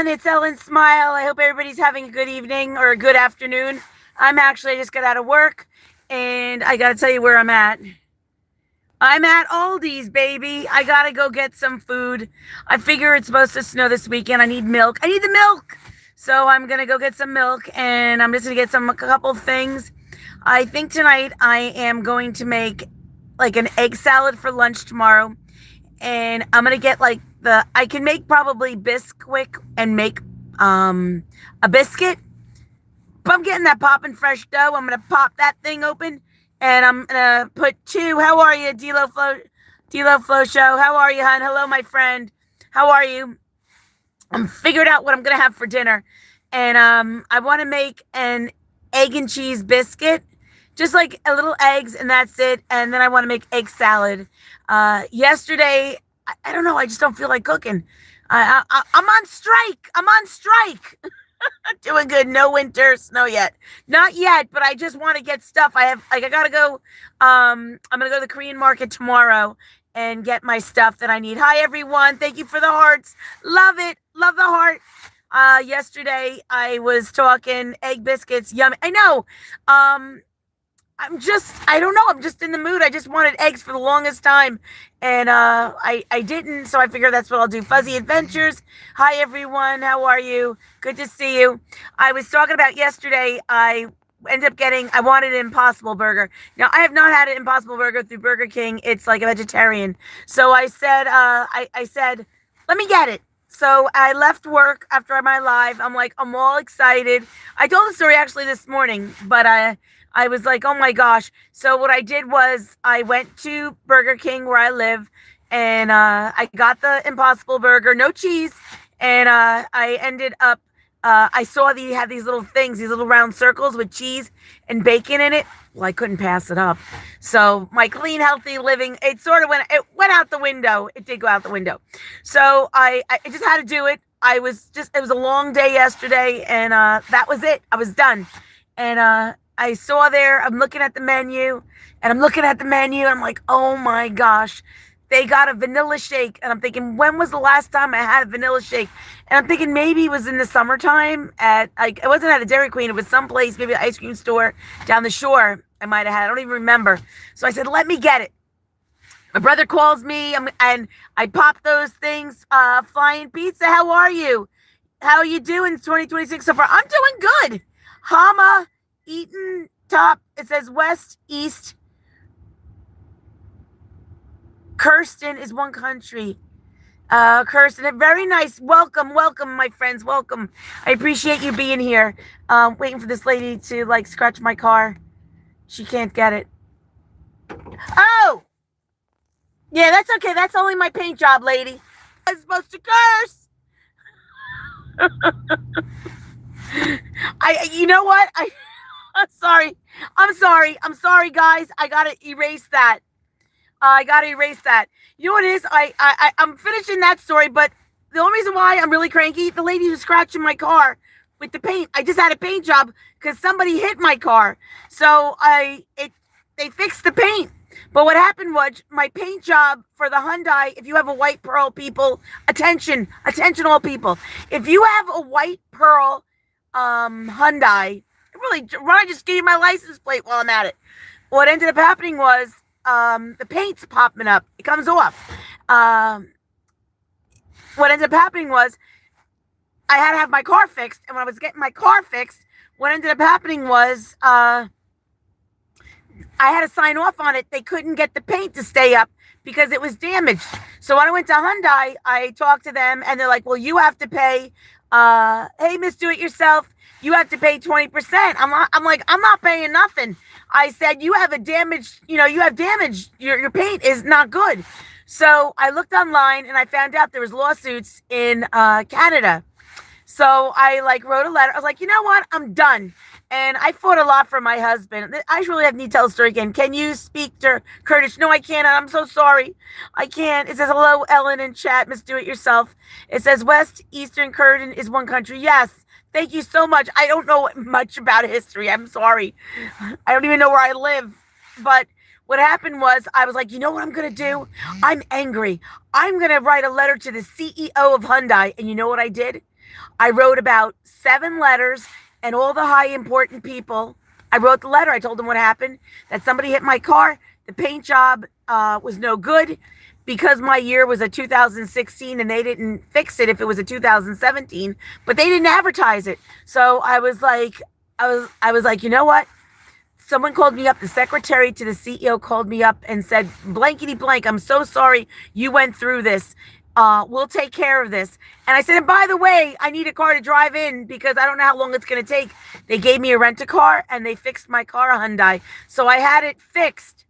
It's EllenSmile. I hope everybody's having a good evening or a good afternoon. I just got out of work and I got to tell you where I'm at. I'm at Aldi's, baby. I got to go get some food. I figure it's supposed to snow this weekend. I need milk. I need the milk. So I'm going to go get some milk and I'm just going to get a couple things. I think tonight I am going to make like an egg salad for lunch tomorrow. And I'm going to get I can make probably Bisquick and make a biscuit. But I'm getting that poppin' fresh dough. I'm going to pop that thing open and I'm going to put two. How are you, D-Lo Flow Show? How are you, hon? Hello, my friend. How are you? I'm figured out what I'm going to have for dinner. And I want to make an egg and cheese biscuit. Just like a little eggs and that's it. And then I want to make egg salad. Yesterday, I don't know. I just don't feel like cooking. I'm on strike. I'm on strike. Doing good. No winter snow yet. Not yet, but I just want to get stuff. I gotta go. I'm gonna go to the Korean market tomorrow and get my stuff that I need. Hi everyone. Thank you for the hearts. Love it. Love the heart. Yesterday I was talking egg biscuits. Yummy. I know. I don't know. I'm just in the mood. I just wanted eggs for the longest time. And I didn't. So I figured that's what I'll do. Fuzzy Adventures. Hi, everyone. How are you? Good to see you. I was talking about yesterday. I wanted an Impossible Burger. Now, I have not had an Impossible Burger through Burger King. It's like a vegetarian. So I said, I said, let me get it. So I left work after my live. I'm all excited. I told the story actually this morning, but I was like, oh my gosh. So what I did was I went to Burger King where I live and I got the Impossible Burger, no cheese. And I ended up, I saw they had these little things, these little round circles with cheese and bacon in it. Well, I couldn't pass it up. So my clean, healthy living, it went out the window. It did go out the window. So I just had to do it. It was a long day yesterday and that was it. I was done. And I saw there, I'm looking at the menu, and I'm like, oh my gosh, they got a vanilla shake. And I'm thinking, when was the last time I had a vanilla shake? And I'm thinking maybe it was in the summertime it wasn't at a Dairy Queen, it was someplace, maybe an ice cream store down the shore I might have had, I don't even remember. So I said, let me get it. My brother calls me, and I pop those things, Flying Pizza, how are you? How are you doing? It's 2026 so far. I'm doing good. Hama Eaton top. It says West, East. Kirsten is one country. Kirsten, very nice. Welcome, my friends. Welcome. I appreciate you being here. Waiting for this lady to scratch my car. She can't get it. Oh! Yeah, that's okay. That's only my paint job, lady. I'm supposed to curse. You know what? I'm sorry, guys. I gotta erase that. You know what it is? I'm finishing that story, but the only reason why I'm really cranky, the lady who's scratching my car with the paint. I just had a paint job because somebody hit my car. So they fixed the paint. But what happened was my paint job for the Hyundai, if you have a white pearl, people, attention all people. If you have a white pearl Hyundai, really, why don't I just give you my license plate while I'm at it? What ended up happening was the paint's popping up. It comes off. What ended up happening was I had to have my car fixed. And when I was getting my car fixed, what ended up happening was I had to sign off on it. They couldn't get the paint to stay up because it was damaged. So when I went to Hyundai, I talked to them and they're like, well, you have to pay, hey, Miss Do-It-Yourself, you have to pay 20%. I'm like, I'm not paying nothing. I said, you have damage. Your paint is not good. So I looked online and I found out there was lawsuits in Canada. So I wrote a letter. I was like, you know what? I'm done. And I fought a lot for my husband. I really need to tell the story again. Can you speak to Kurdish? No, I can't. I'm so sorry. I can't. It says, hello, Ellen in chat. Miss Do-It-Yourself. It says West Eastern Kurdish is one country. Yes. Thank you so much. I don't know much about history. I'm sorry. I don't even know where I live. But what happened was I was like, you know what I'm going to do? I'm angry. I'm going to write a letter to the CEO of Hyundai. And you know what I did? I wrote about 7 letters and all the high important people. I wrote the letter. I told them what happened, that somebody hit my car. The paint job was no good because my year was a 2016 and they didn't fix it if it was a 2017, but they didn't advertise it. So I was like, you know what? Someone called me up. The secretary to the CEO called me up and said, blankety blank, I'm so sorry you went through this. We'll take care of this. And I said, and by the way, I need a car to drive in because I don't know how long it's going to take. They gave me a rent-a-car and they fixed my car, a Hyundai. So I had it fixed,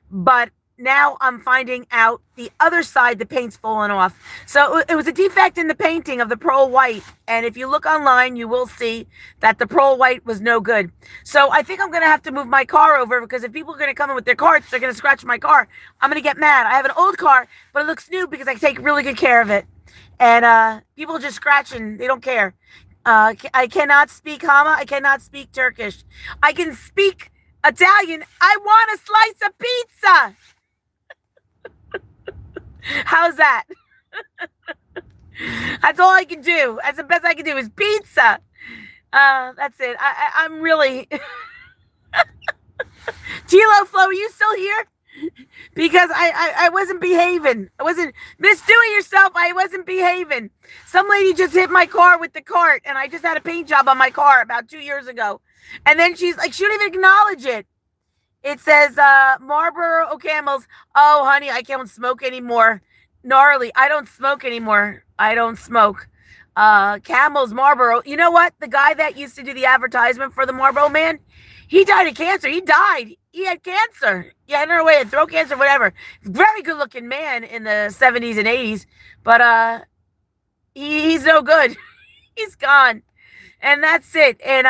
but now I'm finding out the other side, the paint's fallen off. So it was a defect in the painting of the pearl white. And if you look online, you will see that the pearl white was no good. So I think I'm going to have to move my car over because if people are going to come in with their carts, they're going to scratch my car. I'm going to get mad. I have an old car, but it looks new because I take really good care of it. And people just scratching. They don't care. I cannot speak Hama. I cannot speak Turkish. I can speak Italian. I want a slice of pizza. How's that? That's all I can do. That's the best I can do is pizza. That's it. I'm really... Tilo Flo, are you still here? Because I wasn't behaving. I wasn't... Miss Do It Yourself, I wasn't behaving. Some lady just hit my car with the cart, and I just had a paint job on my car about 2 years ago. And then she's like, she didn't even acknowledge it. It says, Marlboro Camels. Oh, honey, I can't smoke anymore. Gnarly. I don't smoke anymore. I don't smoke. Camels, Marlboro. You know what? The guy that used to do the advertisement for the Marlboro Man, he died of cancer. He died. He had cancer. Yeah, I don't know, way, throat cancer, whatever. Very good looking man in the 70s and 80s. But he's no good. He's gone. And that's it. And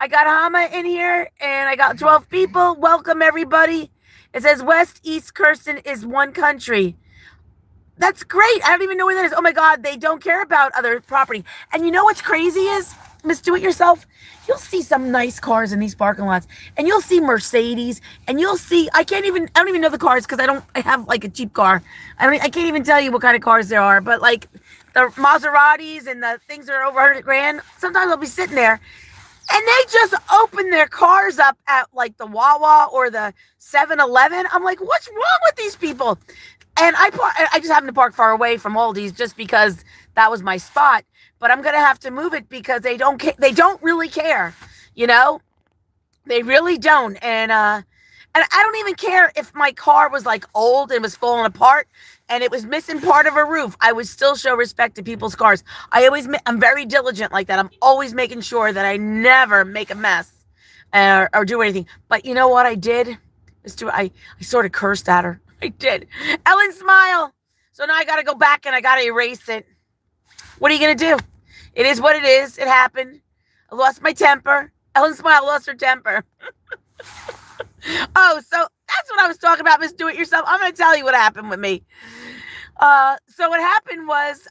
I got Hama in here, and I got 12 people. Welcome, everybody. It says West East Kirsten is one country. That's great. I don't even know where that is. Oh, my God. They don't care about other property. And you know what's crazy is, Miss Do It Yourself, you'll see some nice cars in these parking lots, and you'll see Mercedes, and you'll see, I don't even know the cars because I have like a cheap car. I can't even tell you what kind of cars there are, but like the Maseratis and the things that are over 100 grand, sometimes I'll be sitting there. And they just open their cars up at like the Wawa or the 7-Eleven. I'm like, what's wrong with these people? And I just happen to park far away from Aldi's just because that was my spot. But I'm going to have to move it because they don't really care. You know, they really don't. And I don't even care if my car was like old and was falling apart and it was missing part of a roof. I would still show respect to people's cars. I'm very diligent like that. I'm always making sure that I never make a mess or do anything. But you know what I did? I sort of cursed at her. I did. EllenSmile. So now I got to go back and I got to erase it. What are you going to do? It is what it is. It happened. I lost my temper. EllenSmile lost her temper. Oh, so that's what I was talking about, Miss Do It Yourself. I'm going to tell you what happened with me. So what happened was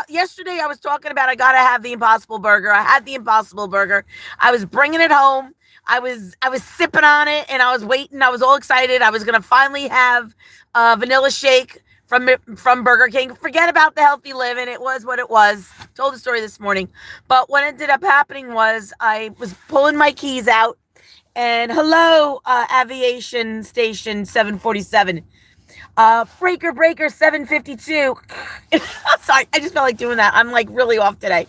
yesterday I was talking about I got to have the Impossible Burger. I had the Impossible Burger. I was bringing it home. I was sipping on it and I was waiting. I was all excited. I was going to finally have a vanilla shake from Burger King. Forget about the healthy living. It was what it was. Told the story this morning. But what ended up happening was I was pulling my keys out and hello, aviation station 747. Breaker 752. Sorry, I just felt like doing that. I'm like really off today.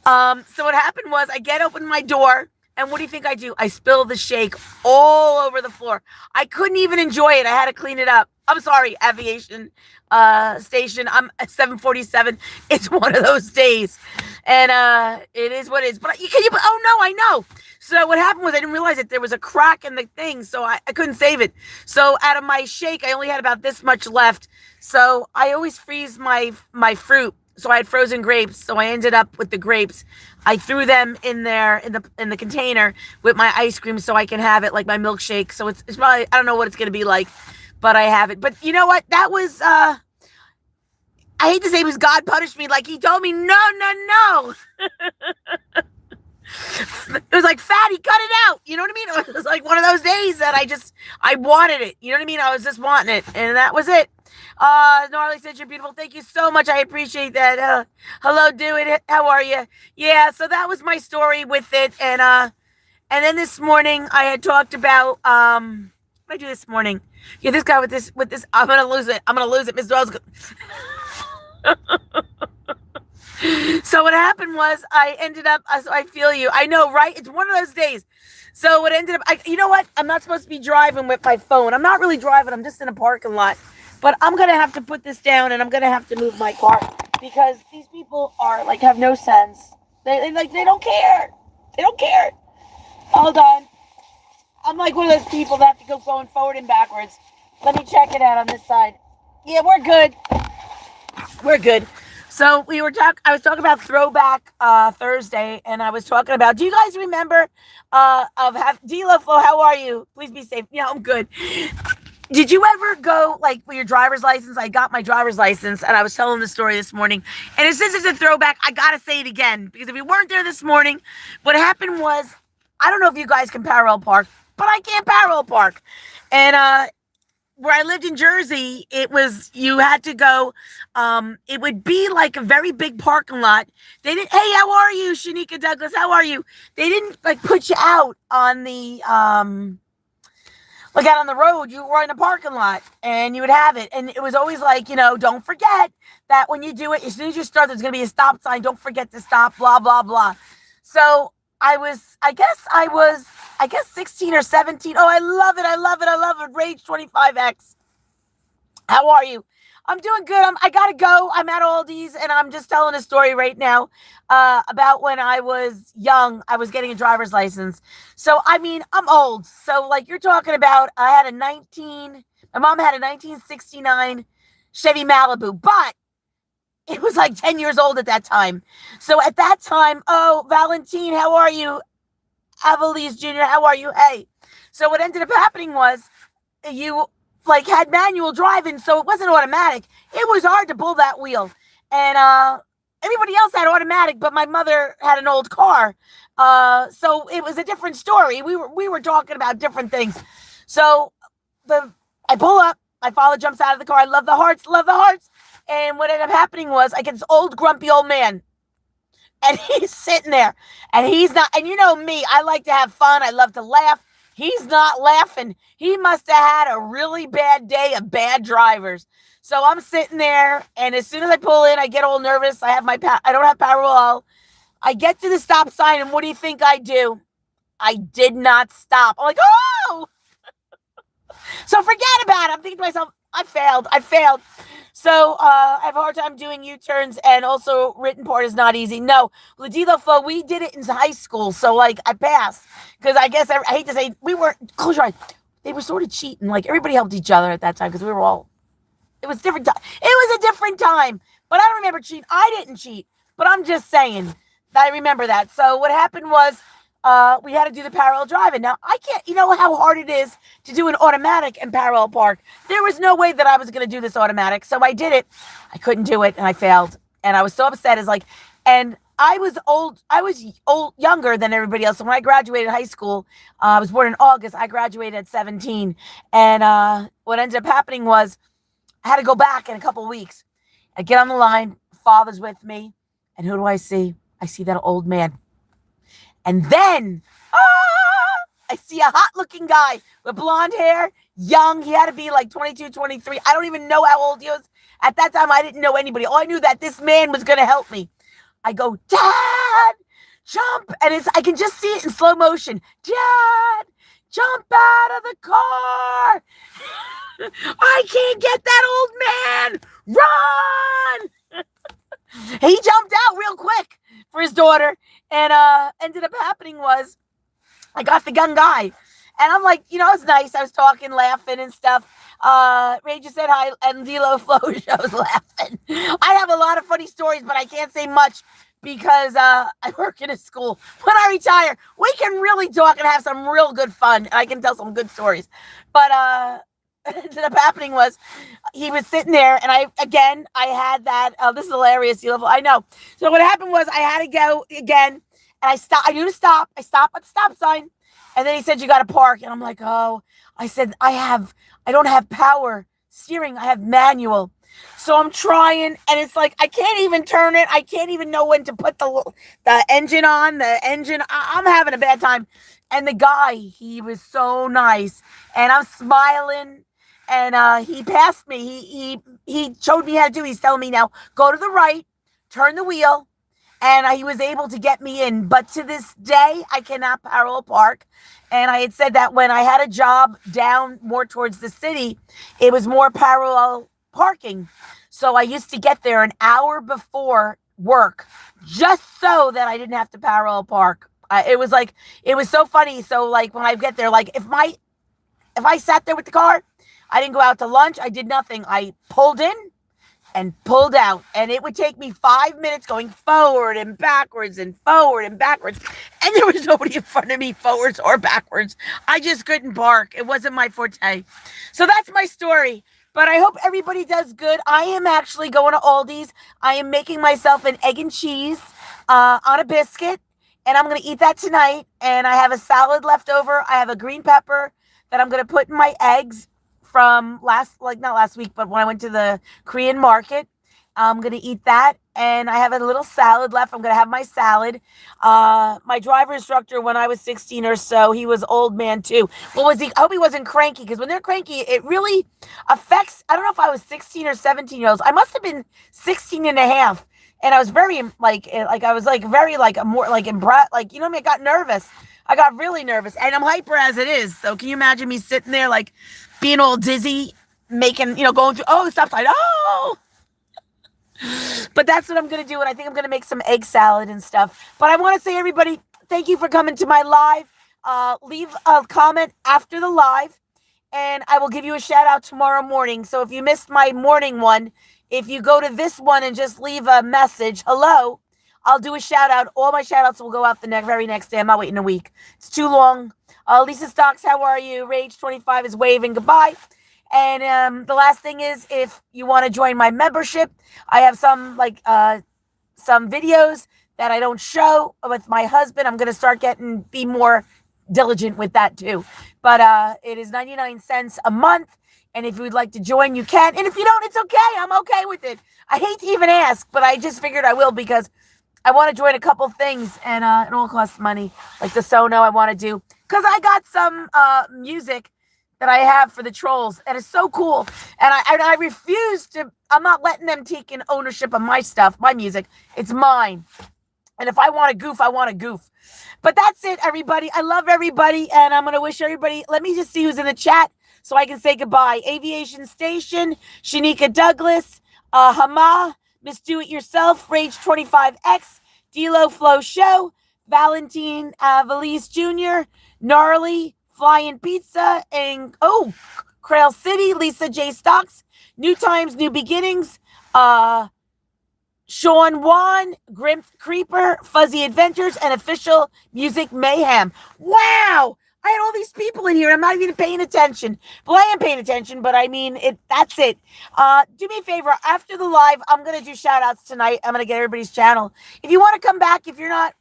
So what happened was I open my door, and what do you think I do? I spill the shake all over the floor. I couldn't even enjoy it. I had to clean it up. I'm sorry, aviation station. I'm at 747. It's one of those days. And it is what it is. But oh no, I know. So what happened was I didn't realize that there was a crack in the thing, so I couldn't save it. So out of my shake, I only had about this much left. So I always freeze my fruit. So I had frozen grapes. So I ended up with the grapes. I threw them in there in the container with my ice cream so I can have it like my milkshake. So it's probably, I don't know what it's going to be like, but I have it. But you know what? That was, I hate to say it was God punished me. Like he told me, no. It was like, fatty, cut it out. You know what I mean? It was like one of those days that I wanted it. You know what I mean? I was just wanting it. And that was it. Gnarly said you're beautiful. Thank you so much. I appreciate that. Hello, do it. How are you? Yeah, so that was my story with it. And then this morning I had talked about what did I do this morning? Yeah, this guy with this I'm gonna lose it. I'm gonna lose it. Miss Dawes. So what happened was I ended up, I feel you. I know, right? It's one of those days. So what ended up, you know what? I'm not supposed to be driving with my phone. I'm not really driving. I'm just in a parking lot. But I'm going to have to put this down and I'm going to have to move my car because these people are like, have no sense. They don't care. They don't care. Hold on. I'm like one of those people that have to go going forward and backwards. Let me check it out on this side. Yeah, we're good. We're good. So I was talking about Throwback Thursday, and I was talking about. Do you guys remember D-Lo Flo? How are you? Please be safe. Yeah, I'm good. Did you ever go like for your driver's license? I got my driver's license, and I was telling the story this morning. And since it's a throwback, I gotta say it again because if you weren't there this morning, what happened was I don't know if you guys can parallel park, but I can't parallel park, and where I lived in Jersey, you had to go, it would be like a very big parking lot. They didn't, hey, how are you, Shanika Douglas? How are you? They didn't like put you out on the, like out on the road. You were in a parking lot and you would have it. And it was always like, don't forget that when you do it, as soon as you start, there's going to be a stop sign. Don't forget to stop, blah, blah, blah. So I guess 16 or 17. Oh, I love it. I love it. I love it. Rage 25X. How are you? I'm doing good. I got to go. I'm at Aldi's and I'm just telling a story right now about when I was young. I was getting a driver's license. So, I mean, I'm old. So, like you're talking about, my mom had a 1969 Chevy Malibu, but it was like 10 years old at that time. So at that time, oh, Valentine, how are you? Avalise Jr., how are you? Hey. So what ended up happening was you like had manual driving, so it wasn't automatic. It was hard to pull that wheel. And everybody else had automatic, but my mother had an old car. So it was a different story. We were talking about different things. So I pull up, my father jumps out of the car. I love the hearts, love the hearts. And what ended up happening was I get this old grumpy old man. And he's sitting there. And he's not, and you know me, I like to have fun. I love to laugh. He's not laughing. He must have had a really bad day of bad drivers. So I'm sitting there, and as soon as I pull in, I get all nervous. I don't have parallel. I get to the stop sign, and what do you think I do? I did not stop. I'm like, oh! So forget about it. I'm thinking to myself, I failed. So I have a hard time doing U-turns, and also written part is not easy. No, Ladilo Flo, we did it in high school, so like I passed because I guess I hate to say we weren't. Close your eyes. They were sort of cheating. Like everybody helped each other at that time because we were all. It was different time. It was a different time, but I don't remember cheating. I didn't cheat, but I'm just saying that I remember that. So what happened was. We had to do the parallel driving. Now, I can't, you know how hard it is to do an automatic and parallel park. There was no way that I was going to do this automatic. So I did it. I couldn't do it and I failed. And I was so upset. And I was younger than everybody else. So when I graduated high school, I was born in August. I graduated at 17. And what ended up happening was I had to go back in a couple of weeks. I get on the line. Father's with me. And who do I see? I see that old man. And then, I see a hot-looking guy with blonde hair, young. He had to be like 22, 23. I don't even know how old he was. At that time, I didn't know anybody. All I knew that this man was going to help me. I go, Dad, jump. And I can just see it in slow motion. Dad, jump out of the car. I can't get that old man. Run. He jumped out real quick for his daughter. And ended up happening was I got the gun guy. And I'm like, it was nice. I was talking, laughing and stuff. Ray just said hi, and D-Lo Flo shows laughing. I have a lot of funny stories, but I can't say much because I work in a school. When I retire, we can really talk and have some real good fun. And I can tell some good stories. But what ended up happening was he was sitting there, and I had that. This is hilarious. D-Lo, I know. So what happened was I had to go again, and I stopped. I knew to stop. I stopped at the stop sign, and then he said, "You got to park." And I'm like, "Oh," I said, "I don't have power steering. I have manual. So I'm trying, and it's like I can't even turn it. I can't even know when to put the engine on. I'm having a bad time. And the guy, he was so nice, and I'm smiling. And he passed me. He showed me how to do. He's telling me now, go to the right, turn the wheel, and he was able to get me in. But to this day, I cannot parallel park. And I had said that when I had a job down more towards the city, it was more parallel parking. So I used to get there an hour before work just so that I didn't have to parallel park. It was so funny. So like when I get there, like if I sat there with the car, I didn't go out to lunch. I did nothing. I pulled in and pulled out, and it would take me 5 minutes going forward and backwards and forward and backwards, and there was nobody in front of me forwards or backwards. I just couldn't park. It wasn't my forte. So that's my story, but I hope everybody does good. I am actually going to Aldi's. I am making myself an egg and cheese on a biscuit, and I'm going to eat that tonight, and I have a salad left over. I have a green pepper that I'm going to put in my eggs from not last week, but when I went to the Korean market. I'm going to eat that, and I have a little salad left. I'm going to have my salad. My driver instructor, when I was 16 or so, he was old man too. Well, I hope he wasn't cranky, because when they're cranky, it really affects, I don't know if I was 16 or 17 years old. I must have been 16 and a half. And I was very I got nervous. I got really nervous, and I'm hyper as it is. So can you imagine me sitting there like being all dizzy, going through, oh, stop sign, oh. But that's what I'm going to do, and I think I'm going to make some egg salad and stuff. But I want to say, everybody, thank you for coming to my live. Leave a comment after the live, and I will give you a shout out tomorrow morning. So if you missed my morning one, if you go to this one and just leave a message, hello, I'll do a shout out. All my shout outs will go out the very next day. I'm not waiting a week. It's too long. Lisa Stocks, how are you? Rage25 is waving goodbye. And the last thing is, if you want to join my membership, I have some videos that I don't show with my husband. I'm going to be more diligent with that too. But it is 99 cents a month. And if you would like to join, you can. And if you don't, it's okay. I'm okay with it. I hate to even ask, but I just figured I will, because I want to join a couple things, and it all costs money. Like the Sono I want to do, because I got some music that I have for the trolls, and it's so cool. And I refuse to. I'm not letting them take in ownership of my stuff, my music. It's mine. And if I want to goof, I want to goof. But that's it, everybody. I love everybody, and I'm going to wish everybody. Let me just see who's in the chat so I can say goodbye. Aviation Station, Shanika Douglas, Hama, Miss Do It Yourself, Rage 25X, Delo Flow Show, Valentine Valise Jr., Gnarly, Flying Pizza, and Crail City, Lisa J. Stocks, New Times, New Beginnings, Sean Wan, Grim Creeper, Fuzzy Adventures, and Official Music Mayhem. Wow! I had all these people in here. I'm not even paying attention. Well, I am paying attention, but I mean, that's it. Do me a favor. After the live, I'm going to do shout-outs tonight. I'm going to get everybody's channel. If you want to come back, if you're not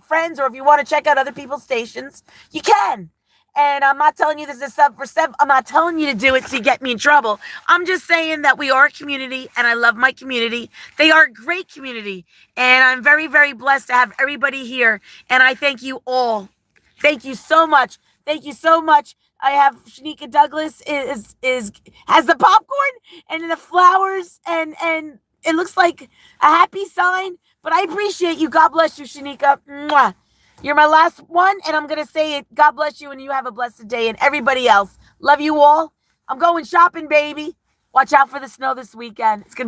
friends, or if you want to check out other people's stations, you can. And I'm not telling you this is sub for sub. I'm not telling you to do it to get me in trouble. I'm just saying that we are a community, and I love my community. They are a great community, and I'm very, very blessed to have everybody here, and I thank you all. Thank you so much. Thank you so much. I have Shanika Douglas has the popcorn and the flowers, and it looks like a happy sign. But I appreciate you. God bless you, Shanika. Mwah. You're my last one, and I'm going to say it. God bless you, and you have a blessed day, and everybody else. Love you all. I'm going shopping, baby. Watch out for the snow this weekend. It's going to be